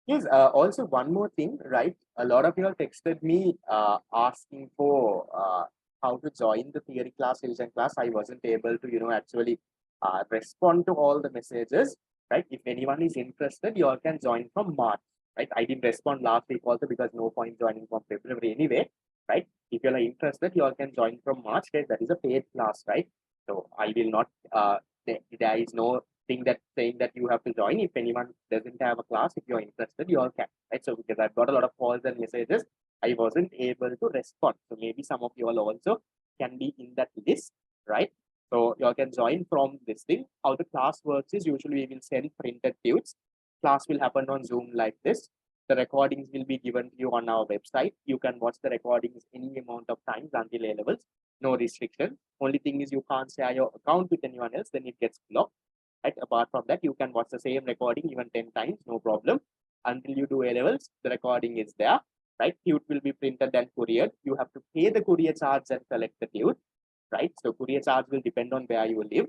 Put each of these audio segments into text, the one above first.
Yes, also one more thing, right? A lot of you have texted me asking for how to join the theory class, revision class. I wasn't able to, actually respond to all the messages, right? If anyone is interested, you all can join from March, right? I didn't respond last week also because no point joining from February anyway, right? If you are interested, you all can join from March, right? That is a paid class, right? So I will not, there is no thing that saying that you have to join. If anyone doesn't have a class, if you're interested, you all can, right? So because I've got a lot of calls and messages, I wasn't able to respond. So maybe some of you all also can be in that list, right? So you all can join from this thing. How the class works is usually we will send printed tutes. Class will happen on Zoom like this. The recordings will be given to you on our website. You can watch the recordings any amount of times until A levels. No restriction. Only thing is you can't share your account with anyone else, then it gets blocked. Right? Apart from that, you can watch the same recording even 10 times, no problem. Until you do A levels, the recording is there, right? Tute will be printed and couriered. You have to pay the courier charge and collect the tute, right? So courier charge will depend on where you live,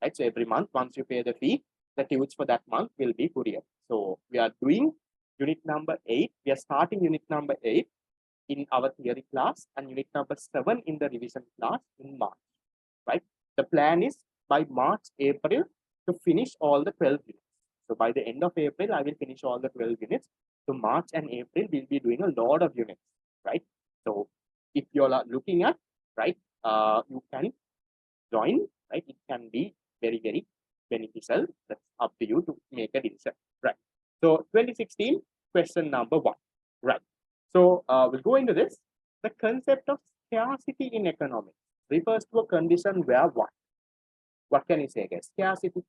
right? So every month, once you pay the fee, the tutes for that month will be couriered. So we are doing unit number 8. We are starting unit number 8 in our theory class and unit number 7 in the revision class in March, right? The plan is by March, April, to finish all the 12 units. So by the end of April, I will finish all the 12 units. So March and April, we'll be doing a lot of units, right? So if you're looking at, right, you can join, right? It can be very, very beneficial. That's up to you to make a decision, right? So 2016, question number 1, right? So we'll go into this. The concept of scarcity in economics refers to a condition where what can you say, guys? Scarcity.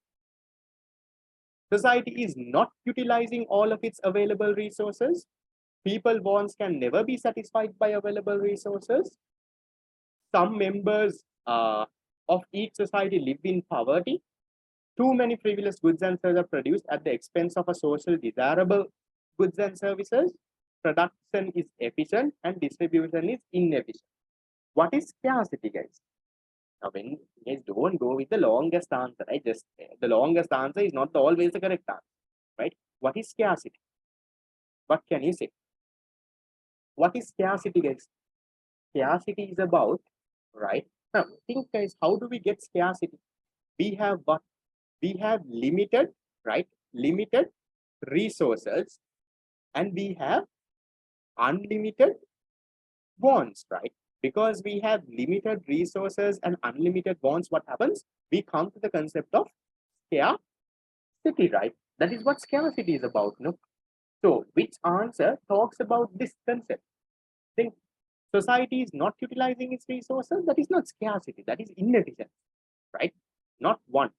Society is not utilizing all of its available resources. People wants can never be satisfied by available resources. Some members of each society live in poverty. Too many frivolous goods and services are produced at the expense of a social desirable goods and services. Production is efficient and distribution is inefficient. What is scarcity, guys? Now, when you guys don't go with the longest answer, right? Just the longest answer is not always the correct answer, right? What is scarcity? What can you say? What is scarcity, guys? Scarcity is about, right? Now, think, guys, how do we get scarcity? We have what? We have limited, right? Limited resources, and we have unlimited wants, right? Because we have limited resources and unlimited wants, what happens? We come to the concept of scarcity, right? That is what scarcity is about, no? So, which answer talks about this concept? Think society is not utilizing its resources. That is not scarcity. That is inefficiency, right? Not one.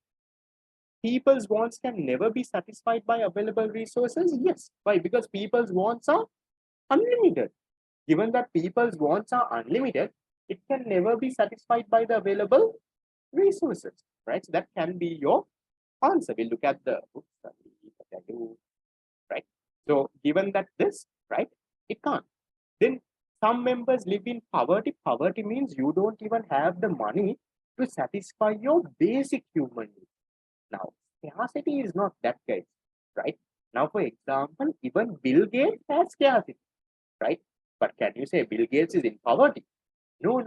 People's wants can never be satisfied by available resources. Yes. Why? Because people's wants are unlimited. Given that people's wants are unlimited, it can never be satisfied by the available resources, right? So that can be your answer. We'll look at the, right? So given that this, right, it can't. Then some members live in poverty. Poverty means you don't even have the money to satisfy your basic human needs. Now, scarcity is not that, guys, right? Now, for example, even Bill Gates has scarcity, right? But can you say Bill Gates is in poverty? No,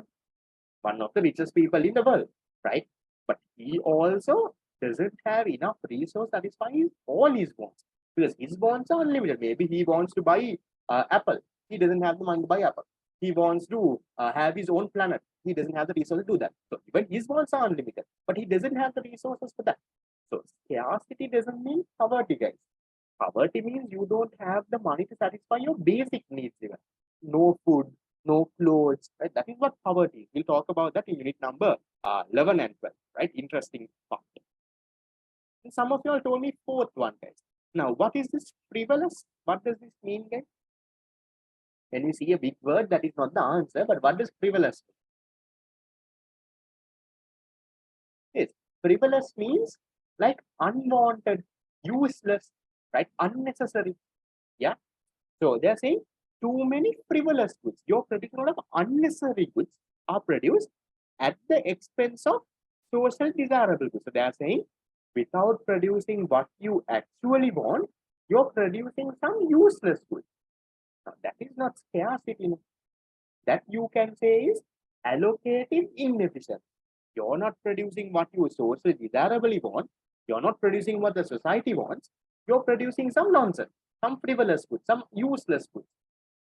one of the richest people in the world, right? But he also doesn't have enough resource satisfying all his wants because his wants are unlimited. Maybe he wants to buy Apple. He doesn't have the money to buy Apple. He wants to have his own planet. He doesn't have the resources to do that. So even his wants are unlimited, but he doesn't have the resources for that. So scarcity doesn't mean poverty, guys. Poverty means you don't have the money to satisfy your basic needs even. No food, no clothes, right? That is what poverty is. We'll talk about that in unit number 11 and 12, right? Interesting part. And some of you all told me fourth one, guys. Now, what is this frivolous? What does this mean, guys? When we see a big word, that is not the answer, but what does frivolous mean? Yes, frivolous means like unwanted, useless, right? Unnecessary. Yeah. So they are saying too many frivolous goods. You're producing a lot of unnecessary goods are produced at the expense of social desirable goods. So they are saying without producing what you actually want, You're producing some useless goods. Now, that is not scarcity. That you can say is allocative inefficiency. You're not producing what you socially desirably want. You're not producing what the society wants. You're producing some nonsense, some frivolous goods, some useless goods.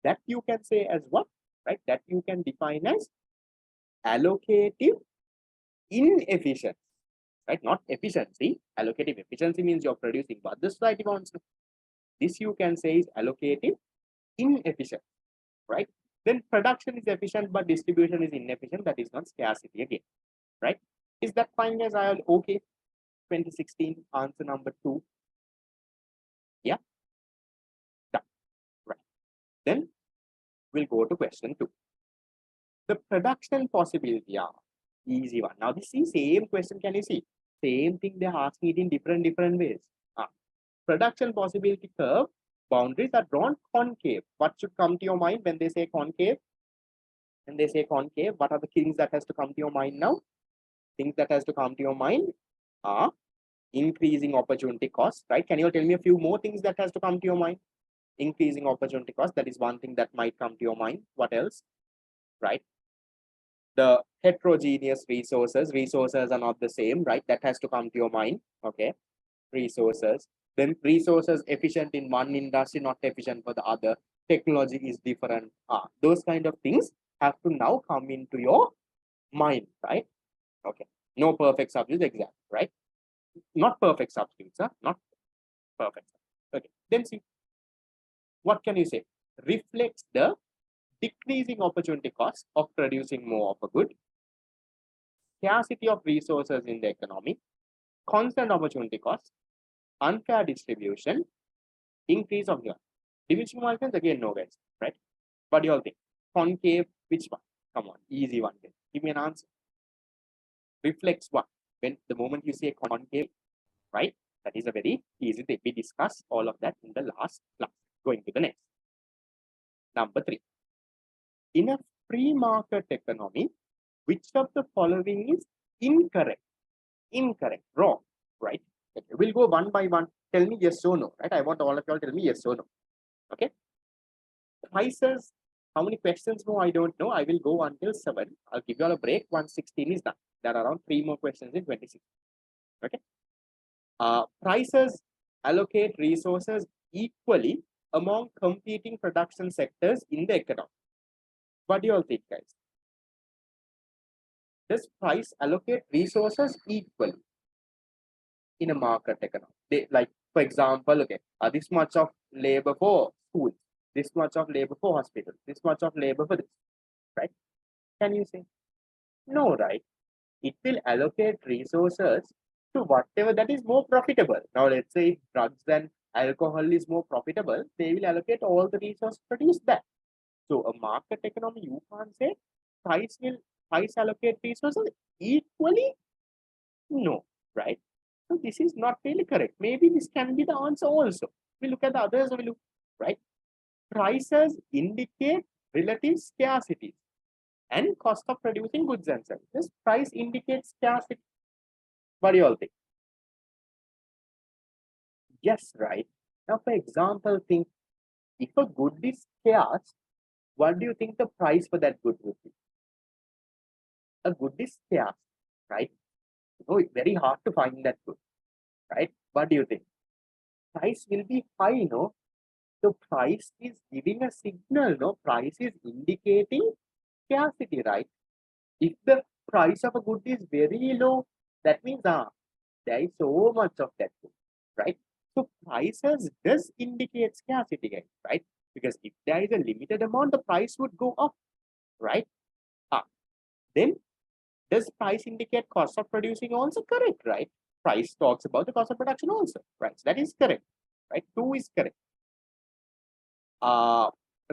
That you can say as what? Right? That you can define as allocative inefficiency. Right? Not efficiency. Allocative efficiency means you're producing what the society wants. This you can say is allocative inefficient. Right? Then production is efficient, but distribution is inefficient. That is not scarcity again. Right? Is that fine, guys? I okay. 2016 answer number 2. Yeah, done. Right. Then we'll go to question 2. The production possibility, yeah, easy one. Now this is same question. Can you see? Same thing they're asking it in different ways. Production possibility curve boundaries are drawn concave. What should come to your mind when they say concave? When they say concave, what are the things that has to come to your mind now? Things that has to come to your mind are increasing opportunity cost, right? Can you tell me a few more things that has to come to your mind? Increasing opportunity cost, that is one thing that might come to your mind. What else? Right? The heterogeneous resources are not the same, right? That has to come to your mind. Okay, resources. Then resources efficient in one industry, not efficient for the other. Technology is different. Those kind of things have to now come into your mind, right? Okay, no perfect substitutes, exact, right? Not perfect substitutes, not perfect. Okay, then see, what can you say? Reflects the decreasing opportunity cost of producing more of a good, scarcity of resources in the economy, constant opportunity cost, unfair distribution, increase of demand. Diminishing margins, again, no guys, right? What do you all think? Concave, which one? Come on, easy one. Give me an answer. Reflects what? When the moment you say concave, right? That is a very easy thing. We discussed all of that in the last class. Going to the next. Number 3. In a free market economy, which of the following is incorrect? Incorrect, wrong, right? Okay, we'll go one by one. Tell me yes or no, right? I want all of y'all tell me yes or no. Okay. Prices, how many questions more? I don't know. I will go until 7. I'll give you all a break once 16 is done. There are around 3 more questions in 26. Okay. Prices allocate resources equally among competing production sectors in the economy. What do you all think, guys? Does price allocate resources equally in a market economy? Like, for example, okay, this much of labor for schools, this much of labor for hospitals, this much of labor for this, right? Can you say? No, right? It will allocate resources to whatever that is more profitable. Now, let's say if drugs and alcohol is more profitable, they will allocate all the resources to produce that. So, a market economy, you can't say price allocate resources equally. No, right? So this is not really correct. Maybe this can be the answer also. We look at the others, we look, right? Prices indicate relative scarcity and cost of producing goods and services. Price indicates scarcity. What do you all think? Yes, right. Now, for example, think if a good is scarce, what do you think the price for that good would be? A good is scarce, right? It's very hard to find that good, right? What do you think? Price will be high, no? So price is giving a signal, no? Price is indicating scarcity, right? If the price of a good is very low, that means there is so much of that good, right? So prices does indicate scarcity, guys, right? Because if there is a limited amount, the price would go up, right? Then does price indicate cost of producing also? Correct, right? Price talks about the cost of production also, right? So that is correct, right? 2 is correct.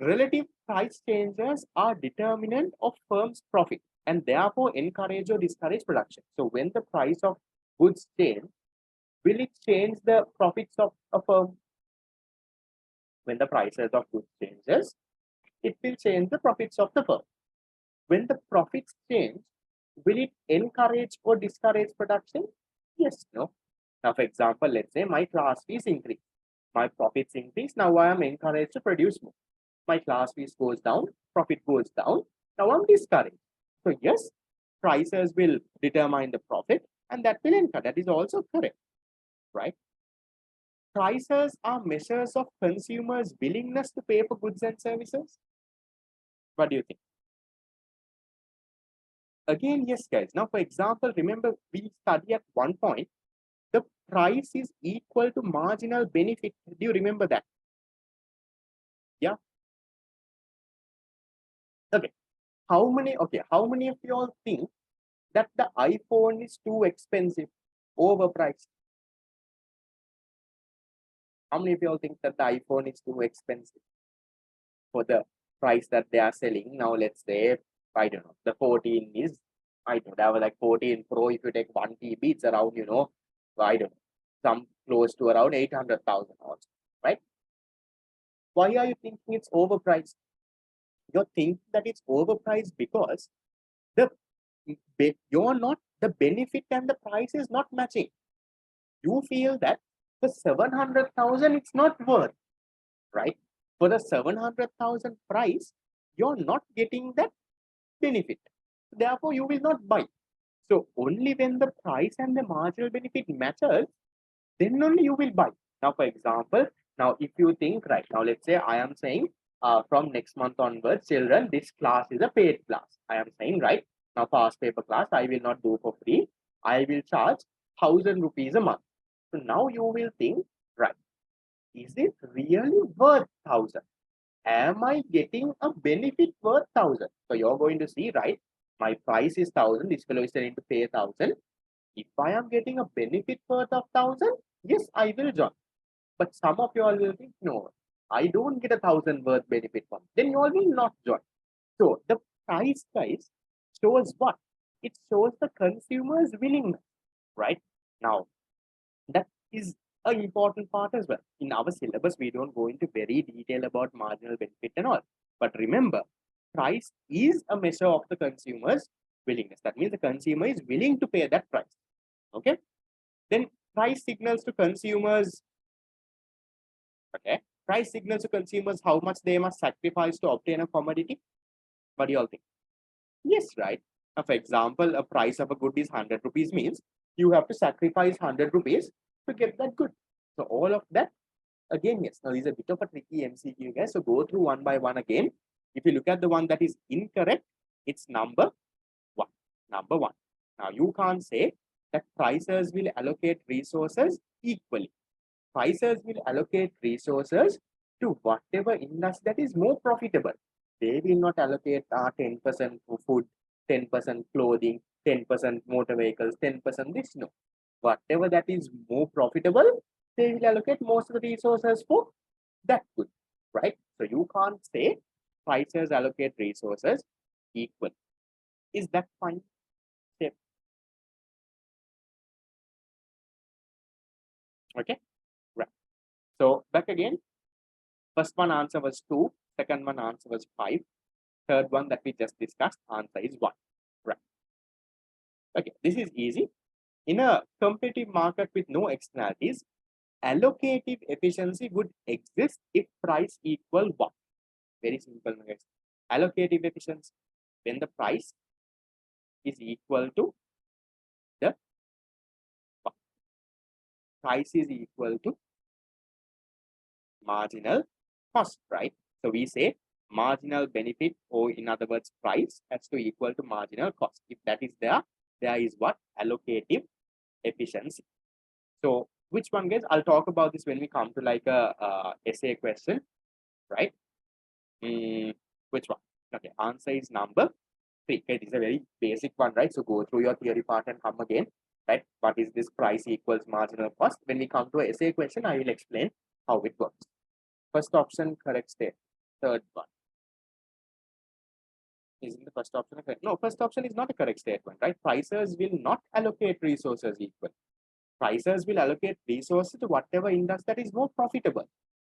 Relative price changes are determinant of firm's profit and therefore encourage or discourage production. So when the price of goods change, will it change the profits of a firm? When the prices of goods changes, it will change the profits of the firm. When the profits change, will it encourage or discourage production? Yes, no. Now, for example, let's say my class fees increase. My profits increase. Now I am encouraged to produce more. My class fees goes down, profit goes down. Now I'm discouraged. So yes, prices will determine the profit and that will encourage. That is also correct, right? Prices are measures of consumers' willingness to pay for goods and services. What do you think? Again, yes, guys. Now, for example, remember we study at one point, the price is equal to marginal benefit. Do you remember that? Yeah. Okay. How many of you all think that the iPhone is too expensive, overpriced? How many of you all think that the iPhone is too expensive for the price that they are selling? Now, let's say, I don't know, the 14 is, I don't know, like 14 Pro, if you take 1 TB, it's around, I don't know, some close to around 800,000 also, right? Why are you thinking it's overpriced? You're thinking that it's overpriced because the you're not the benefit and the price is not matching. You feel that for 700,000 it's not worth, right? For the 700,000 price, you're not getting that benefit. Therefore, you will not buy. So only when the price and the marginal benefit matches, then only you will buy. Now, for example, now if you think right now, let's say I am saying from next month onwards, children, this class is a paid class. I am saying right now, past paper class, I will not do for free. I will charge 1,000 rupees a month. So now you will think, right, is it really worth 1,000? Am I getting a benefit worth 1,000? So you're going to see, right, my price is 1,000. This fellow is telling to pay 1,000. If I am getting a benefit worth of 1,000, yes, I will join. But some of you all will think, no, I don't get 1,000 worth benefit from. Then you all will not join. So the price shows what? It shows the consumer's willingness, right? Now, that is an important part as well. In our syllabus, we don't go into very detail about marginal benefit and all. But remember, price is a measure of the consumer's willingness. That means the consumer is willing to pay that price. Okay. Then price signals to consumers. Okay. Price signals to consumers how much they must sacrifice to obtain a commodity. What do you all think? Yes, right. Now, for example, a price of a good is 100 rupees means you have to sacrifice 100 rupees to get that good. So all of that, again, yes. Now, this is a bit of a tricky MCQ, guys. So go through one by one again. If you look at the one that is incorrect, it's number one. Number one. Now, you can't say that prices will allocate resources equally. Prices will allocate resources to whatever industry that is more profitable. They will not allocate 10% for food, 10% clothing, 10% motor vehicles, 10% this. No. Whatever that is more profitable, they will allocate most of the resources for that good, right? So you can't say prices allocate resources equal. Is that fine? Step. Okay, right. So back again. First one answer was 2, second one answer was 5, third one that we just discussed, answer is 1. Right. Okay, this is easy. In a competitive market with no externalities, allocative efficiency would exist if price equal 1. Very simple, guys. Allocative efficiency, when the price is equal to the price is equal to marginal cost, right? So we say marginal benefit, or in other words, price has to equal to marginal cost. If that is there, there is what? Allocative efficiency. So which one, guys? I'll talk about this when we come to like a essay question, right? Which one? Okay, answer is number 3. Okay, this is a very basic one, right? So go through your theory part and come again, right? What is this price equals marginal cost? When we come to an essay question, I will explain how it works. First option, correct state. Third one. Isn't the first option correct? No, first option is not a correct statement, right? Prices will not allocate resources equal. Prices will allocate resources to whatever industry that is more profitable.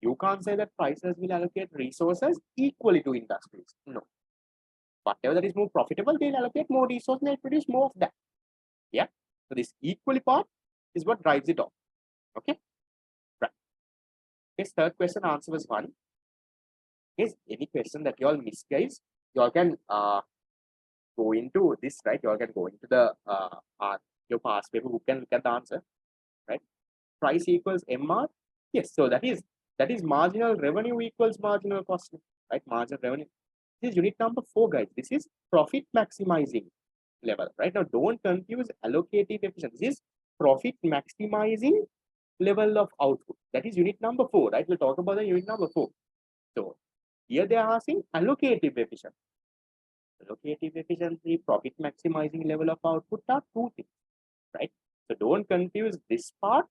You can't say that prices will allocate resources equally to industries. No. Whatever that is more profitable, they'll allocate more resources and they'll produce more of that. Yeah. So this equally part is what drives it off. Okay. Right. Yes, third question answer was 1. Yes, any question that you all miss, guys, you all can go into this, right? You all can go into the your past paper book and look at the answer, right? Price equals MR. Yes, so that is marginal revenue equals marginal cost, right? Marginal revenue. This is unit number 4, guys. This is profit maximizing level, right? Now, don't confuse allocative efficiency. This is profit maximizing level of output. That is unit number 4, right? We'll talk about the unit number 4. So here they are asking allocative efficiency. Allocative efficiency, profit maximizing level of output are 2 things, right? So don't confuse this part,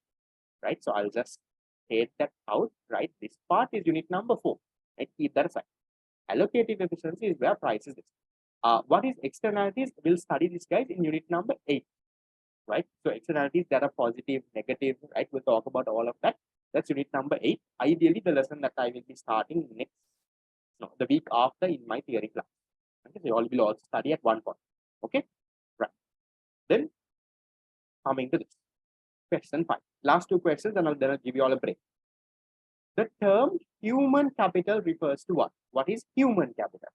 right? So I'll just state that out, right? This part is unit number 4, right? Keep that aside. Allocative efficiency is where price is. What is externalities? We'll study this, guys, in unit number 8, right? So externalities that are positive, negative, right? We'll talk about all of that. That's unit number 8. Ideally, the lesson that I will be starting the week after in my theory class. Okay, so you all will also study at one point. Okay, right. Then coming to this question 5. Last 2 questions, and then I'll give you all a break. The term human capital refers to what? What is human capital?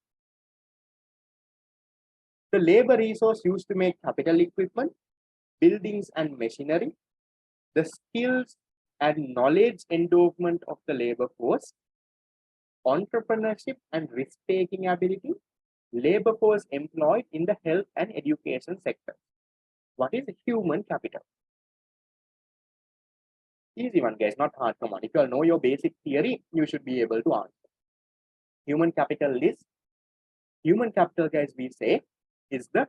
The labor resource used to make capital equipment, buildings and machinery, the skills and knowledge endowment of the labor force, entrepreneurship and risk-taking ability, labor force employed in the health and education sector. What is human capital? Easy one, guys, not hard come on. If you all know your basic theory, you should be able to answer. Human capital, guys, we say, is the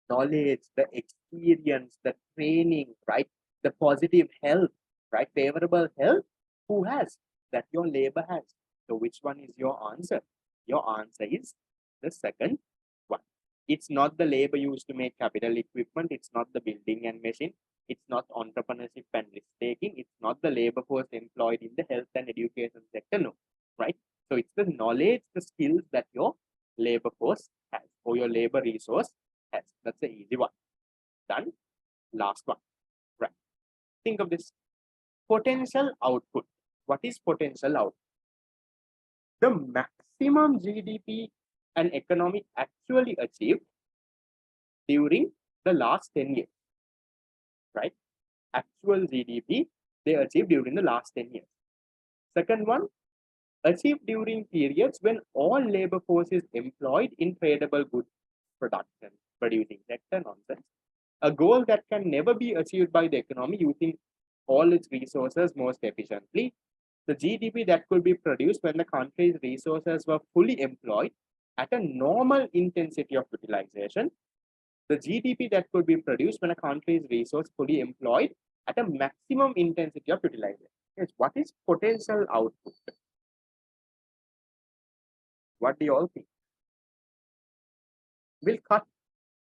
knowledge, the experience, the training, right? The positive health, right? Favorable health. Who has? That your labor has. So which one is your answer? Your answer is the second one. It's not the labor used to make capital equipment. It's not the building and machine. It's not entrepreneurship and risk taking. It's not the labor force employed in the health and education sector. No, right? So it's the knowledge, the skills that your labor force has or your labor resource has. That's the easy one. Done. Last one. Right. Think of this. Potential output. What is potential output? The maximum GDP an economy actually achieved during the last 10 years, right? Actual GDP they achieved during the last 10 years. Second one, achieved during periods when all labor force is employed in tradable goods production, producing sector. Nonsense. A goal that can never be achieved by the economy using all its resources most efficiently. The GDP that could be produced when the country's resources were fully employed at a normal intensity of utilization. The GDP that could be produced when a country's resource fully employed at a maximum intensity of utilization. Yes, what is potential output? What do you all think? We'll cut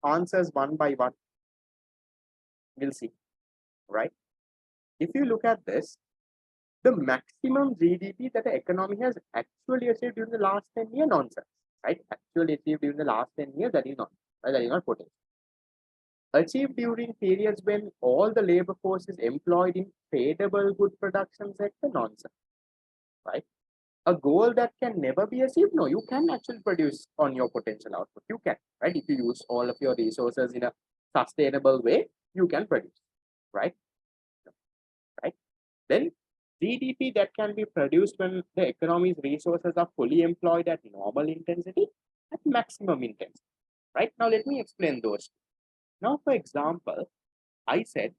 answers one by one. We'll see, right? If you look at this, the maximum GDP that the economy has actually achieved during the last 10 years, nonsense, right? Actually achieved during the last 10 years, that is not, right? That is not potential. Achieved during periods when all the labor force is employed in tradable good production sector, nonsense, right? A goal that can never be achieved, no, you can actually produce on your potential output. You can, right? If you use all of your resources in a sustainable way, you can produce, right? Right? Then GDP that can be produced when the economy's resources are fully employed at normal intensity, at maximum intensity, right? Now, let me explain those. Now, for example, I said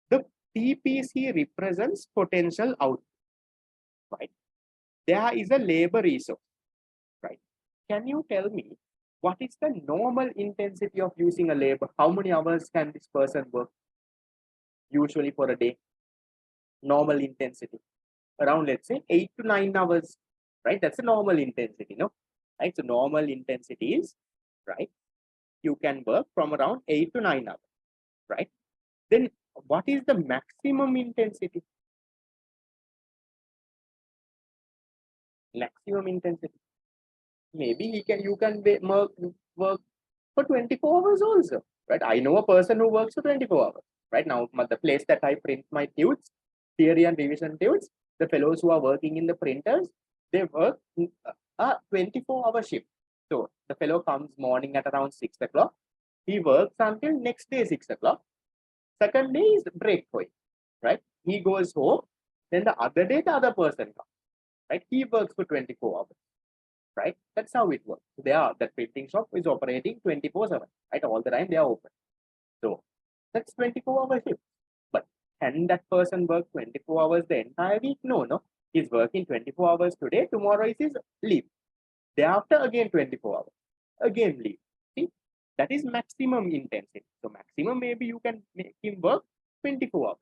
the PPC represents potential output, right? There is a labor resource, right? Can you tell me what is the normal intensity of using a labor? How many hours can this person work usually for a day? Normal intensity around, let's say, 8 to 9 hours, right? That's a normal intensity, no? Right? So normal intensity is, right? You can work from around 8 to 9 hours, right? Then what is the maximum intensity? Maximum intensity. Maybe you can work for 24 hours also, right? I know a person who works for 24 hours, right? Now, the place that I print my tutes, theory and revision tutes, the fellows who are working in the printers, they work a 24-hour shift. So the fellow comes morning at around 6 o'clock. He works until next day 6 o'clock. Second day is break for him, right? He goes home. Then the other day, the other person comes, right? He works for 24 hours, right? That's how it works. That printing shop is operating 24/7, right? All the time they are open. So that's 24-hour shift. But can that person work 24 hours the entire week? No. He's working 24 hours today. Tomorrow is his leave. Thereafter, again 24 hours. Again leave. See, that is maximum intensity. So maximum, maybe you can make him work 24 hours.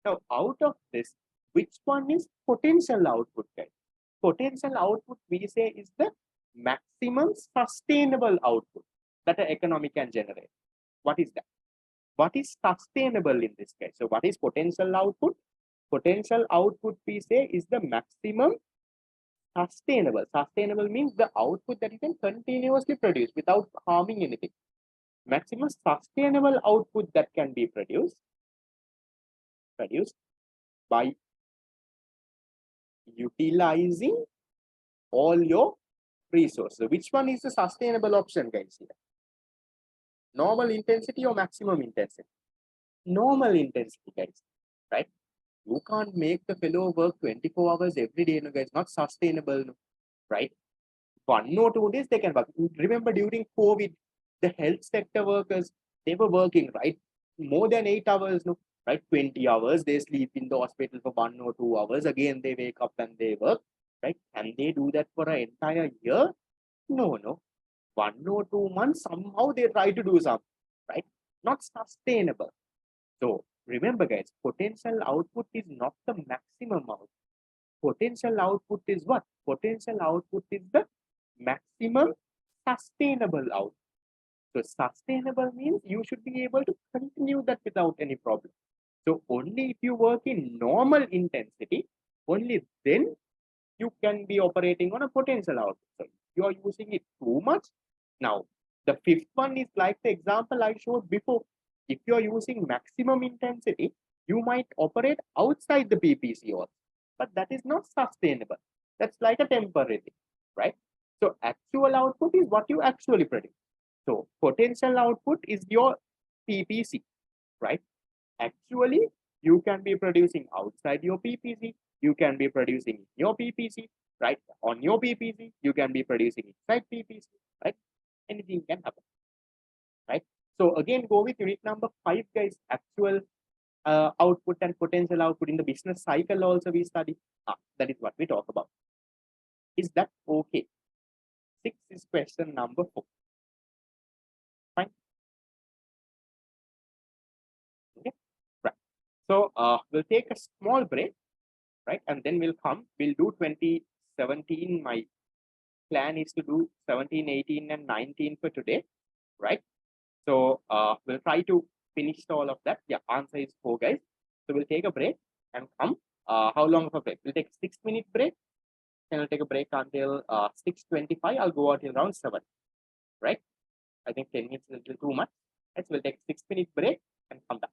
Now, out of this, which one is potential output, guys? Potential output, we say, is the maximum sustainable output that an economy can generate. What is that? What is sustainable in this case? So what is potential output? Potential output, we say, is the maximum sustainable. Sustainable means the output that you can continuously produce without harming anything. Maximum sustainable output that can be produced by utilizing all your resources. Which one is the sustainable option, guys? Here? Normal intensity or maximum intensity? Normal intensity, guys, right? You can't make the fellow work 24 hours every day, no, guys. Not sustainable, no, right? 1 or 2 days they can work. Remember, during COVID, the health sector workers, they were working, right? More than 8 hours, no, right? 20 hours, they sleep in the hospital for 1 or 2 hours. Again, they wake up and they work, right? Can they do that for an entire year? No. 1 or 2 months, somehow they try to do something, right? Not sustainable. So remember, guys, potential output is not the maximum output. Potential output is what? Potential output is the maximum sustainable output. So sustainable means you should be able to continue that without any problem. So only if you work in normal intensity, only then you can be operating on a potential output. So if you are using it too much. Now, the fifth one is like the example I showed before. If you are using maximum intensity, you might operate outside the PPC also, but that is not sustainable. That's like a temporary thing, right? So actual output is what you actually produce. So potential output is your PPC, right? Actually, you can be producing outside your PPC. You can be producing your PPC, right? On your PPC, you can be producing inside PPC, right? Anything can happen, right? So again, go with unit number 5, guys. Actual output and potential output in the business cycle also we study. That is what we talk about. Is that okay? 6 is question number 4. Fine. Okay. Right. So we'll take a small break, right? And then we'll do 2017. My plan is to do 17, 18, and 19 for today, right? So we'll try to finish all of that. Yeah, answer is 4, guys. So we'll take a break and come. How long of a break? We'll take a 6-minute break. And we'll take a break until 6:25. I'll go out till around 7, right? I think 10 minutes is a little too much. Right? So we'll take a 6-minute break and come back.